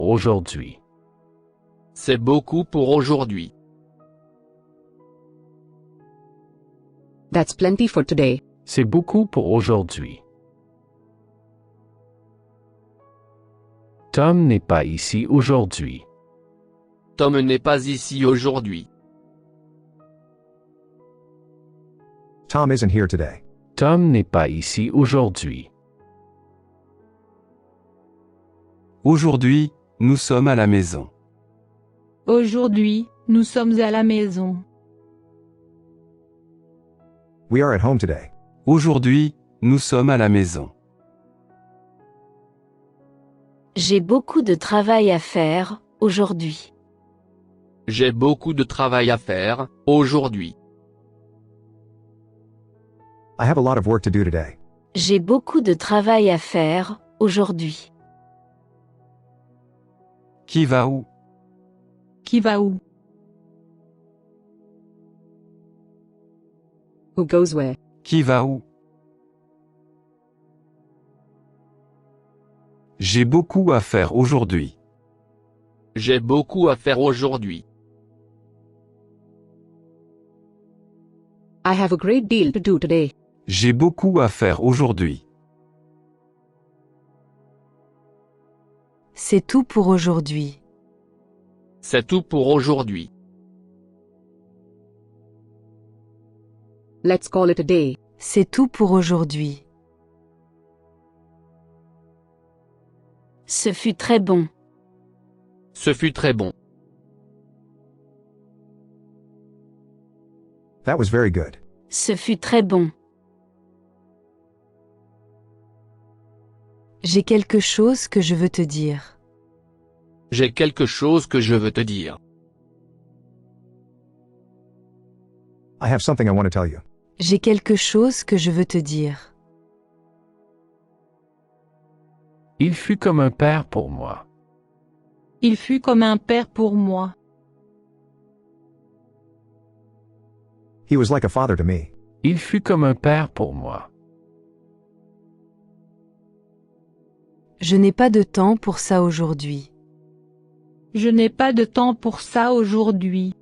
aujourd'hui. C'est beaucoup pour aujourd'hui. That's plenty for today. C'est beaucoup pour aujourd'hui. Tom n'est pas ici aujourd'hui. Tom n'est pas ici aujourd'hui. Tom isn't here today. Tom n'est pas ici aujourd'hui. Aujourd'hui, nous sommes à la maison. Aujourd'hui, nous sommes à la maison. We are at home today. Aujourd'hui, nous sommes à la maison. J'ai beaucoup de travail à faire, aujourd'hui. J'ai beaucoup de travail à faire, aujourd'hui. I have a lot of work to do today. J'ai beaucoup de travail à faire, aujourd'hui. Qui va où? Qui va où? Who goes where? Qui va où? J'ai beaucoup à faire aujourd'hui. J'ai beaucoup à faire aujourd'hui. I have a great deal to do today. J'ai beaucoup à faire aujourd'hui. C'est tout pour aujourd'hui. C'est tout pour aujourd'hui. Let's call it a day. C'est tout pour aujourd'hui. Ce fut très bon. Ce fut très bon. That was very good. Ce fut très bon. J'ai quelque chose que je veux te dire. J'ai quelque chose que je veux te dire. I have something I want to tell you. J'ai quelque chose que je veux te dire. Il fut comme un père pour moi. Il fut comme un père pour moi. He was like a father to me. Il fut comme un père pour moi. Je n'ai pas de temps pour ça aujourd'hui. Je n'ai pas de temps pour ça aujourd'hui.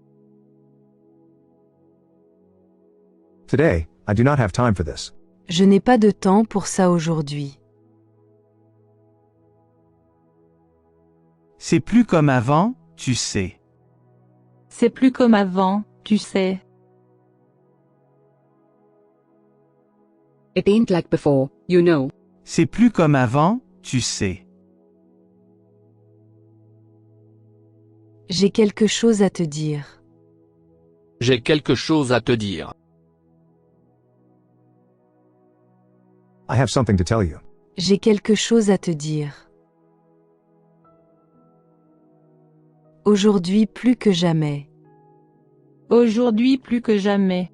Today, I do not have time for this. Je n'ai pas de temps pour ça aujourd'hui. C'est plus comme avant, tu sais. C'est plus comme avant, tu sais. It ain't like before, you know. C'est plus comme avant, tu sais. J'ai quelque chose à te dire. J'ai quelque chose à te dire. I have something to tell you. J'ai quelque chose à te dire. Aujourd'hui plus que jamais. Aujourd'hui plus que jamais.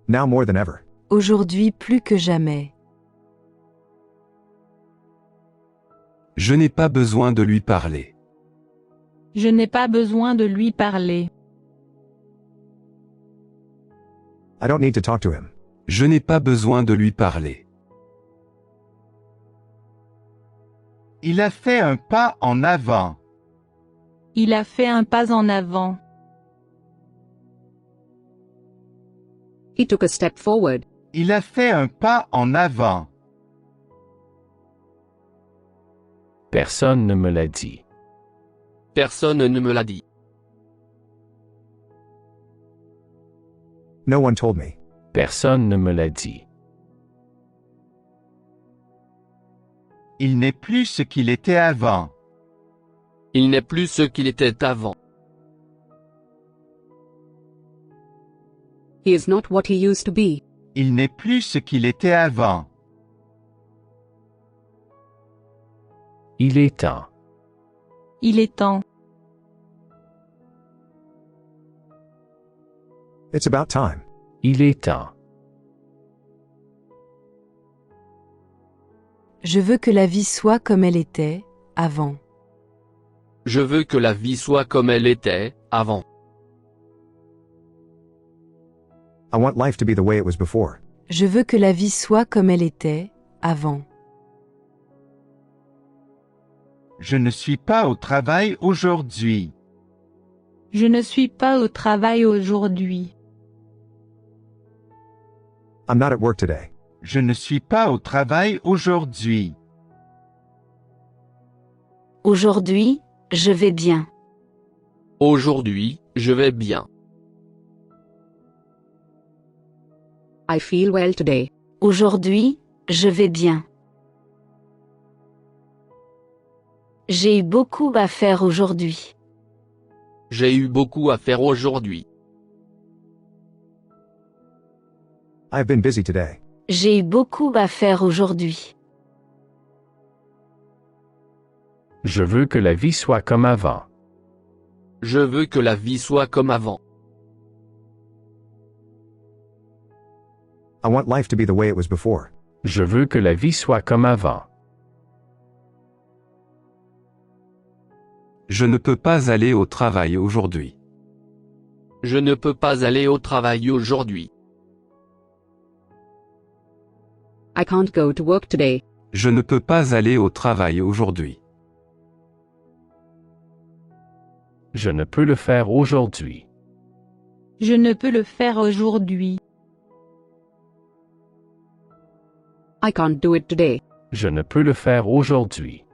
Now more than ever. Aujourd'hui plus que jamais. Je n'ai pas besoin de lui parler. Je n'ai pas besoin de lui parler. I don't need to talk to him. Je n'ai pas besoin de lui parler. Il a fait un pas en avant. Il a fait un pas en avant. He took a step forward. Il a fait un pas en avant. Personne ne me l'a dit. Personne ne me l'a dit. No one told me. Personne ne me l'a dit. Il n'est plus ce qu'il était avant. Il n'est plus ce qu'il était avant. He is not what he used to be. Il n'est plus ce qu'il était avant. Il est temps. Il est temps. It's about time. Il est temps. Je veux que la vie soit comme elle était, avant. Je veux que la vie soit comme elle était, avant. I want life to be the way it was before. Je veux que la vie soit comme elle était, avant. Je ne suis pas au travail aujourd'hui. Je ne suis pas au travail aujourd'hui. I'm not at work today. Je ne suis pas au travail aujourd'hui. Aujourd'hui, je vais bien. Aujourd'hui, je vais bien. I feel well today. Aujourd'hui, je vais bien. J'ai eu beaucoup à faire aujourd'hui. J'ai eu beaucoup à faire aujourd'hui. I've been busy today. J'ai eu beaucoup à faire aujourd'hui. Je veux que la vie soit comme avant. Je veux que la vie soit comme avant. I want life to be the way it was before. Je veux que la vie soit comme avant. Je ne peux pas aller au travail aujourd'hui. Je ne peux pas aller au travail aujourd'hui. I can't go to work today. Je ne peux pas aller au travail aujourd'hui. Je ne peux le faire aujourd'hui. Je ne peux le faire aujourd'hui. I can't do it today. Je ne peux le faire aujourd'hui.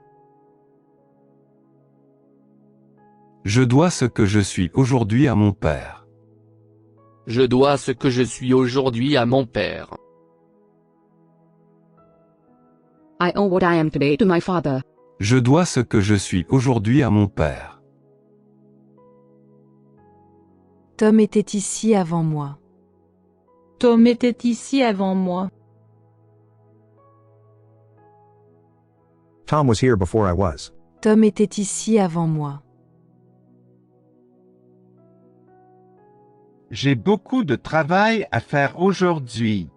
Je dois ce que je suis aujourd'hui à mon père. Je dois ce que je suis aujourd'hui à mon père. I owe what I am today to my father. Je dois ce que je suis aujourd'hui à mon père. Tom était ici avant moi. Tom était ici avant moi. Tom was here before I was. Tom était ici avant moi. J'ai beaucoup de travail à faire aujourd'hui.